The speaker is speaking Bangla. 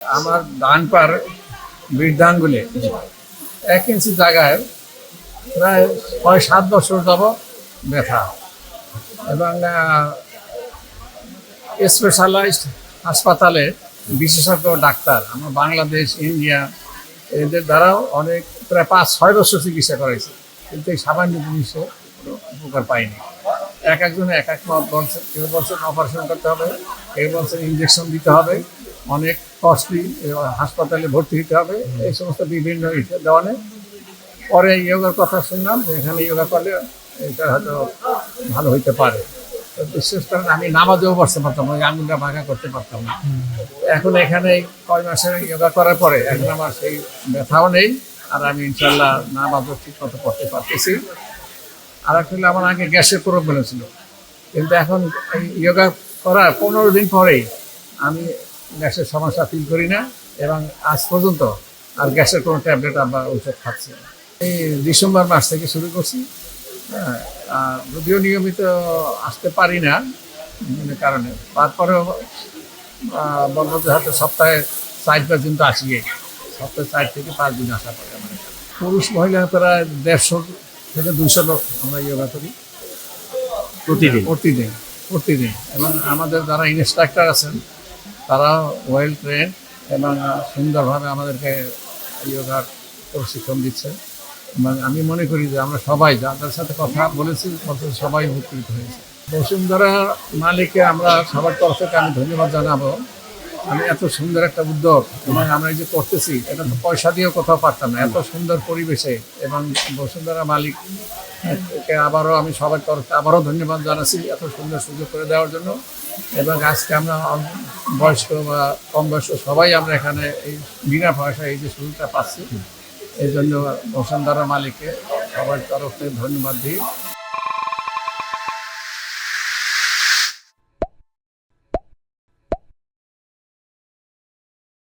আমার ডান পার বৃদ্ধাঙ্গুলে 1 ইঞ্চি জায়গায় প্রায় 6-7 বছর যাব ব্যথা এবং স্পেশালাইজড হাসপাতালে বিশেষজ্ঞ ডাক্তার আমার বাংলাদেশ ইন্ডিয়া এদের দ্বারাও অনেক প্রায় 5-6 বছর চিকিৎসা করাইছে, কিন্তু এই সামান্য জিনিসে কোনো উপকার পাইনি। একজনে এক মত বলছে, কেউ বলছেন অপারেশন করতে হবে, কেউ বলছেন ইঞ্জেকশন দিতে হবে, অনেক কস্টলি হাসপাতালে ভর্তি হতে হবে, এই সমস্ত বিভিন্ন দেওয়ানে। পরে যোগার কথা শুনলাম যে এখানে যোগা করলে এটা হয়তো ভালো হইতে পারে। তো বিশেষ করে আমি নামাজেও বসতে পারতাম না, ওই আঙুলটা ভাঙা করতে পারতাম না। এখন এখানে কয় মাসের যোগা করার পরে এখন আমার সেই ব্যথাও নেই, আর আমি ইনশাল্লাহ নামাজও ঠিক মতো করতে পারতেছি। আর আসলে আমার আগে গ্যাসের প্রবলেম ছিল, কিন্তু এখন এই যোগা করার 15 দিন পরেই আমি গ্যাসের সমস্যা ফিল করি না, এবং আজ পর্যন্ত আর গ্যাসের কোনো ট্যাবলেট বা ঔষধ খাচ্ছি না। এই ডিসেম্বর মাস থেকে শুরু করছি। হ্যাঁ, যদিও নিয়মিত আসতে পারি না বিভিন্ন কারণে, তারপরেও বলবো যে হয়তো সপ্তাহে 4-5 দিন তো আসিয়ে, সপ্তাহে 4 থেকে 5 দিন আসা পড়ে আমার। পুরুষ মহিলা প্রায় 150 থেকে 200 লোক আমরা যোগা করি প্রতিদিন। প্রতিদিন প্রতিদিন। এবং আমাদের যারা ইনস্ট্রাক্টর আছেন তারা ওয়েল ট্রেন এবং সুন্দরভাবে আমাদেরকে যোগার প্রশিক্ষণ দিচ্ছে। এবং আমি মনে করি যে আমরা সবাই যাদের সাথে কথা বলেছি সবাই উপকৃত হয়েছে। বসুন্ধরা মালিককে আমরা সবার তরফ থেকে আমি ধন্যবাদ জানাবো। আমি এত সুন্দর একটা উদ্যোগ এবং আমরা এই যে করতেছি, এটা তো পয়সা দিয়েও কোথাও পারতাম না, এত সুন্দর পরিবেশে। এবং বসুন্ধরা মালিককে আবারও আমি সবার তরফে আবারও ধন্যবাদ জানাচ্ছি এত সুন্দর সুযোগ করে দেওয়ার জন্য। এবং আজকে আমরা বয়স্ক বা কম বয়স্ক সবাই আমরা এখানে এই বিনা পয়সায় এই যে সুযোগটা পাচ্ছি, এই জন্য বসুন্ধরা মালিককে সবার তরফ থেকে ধন্যবাদ দিই।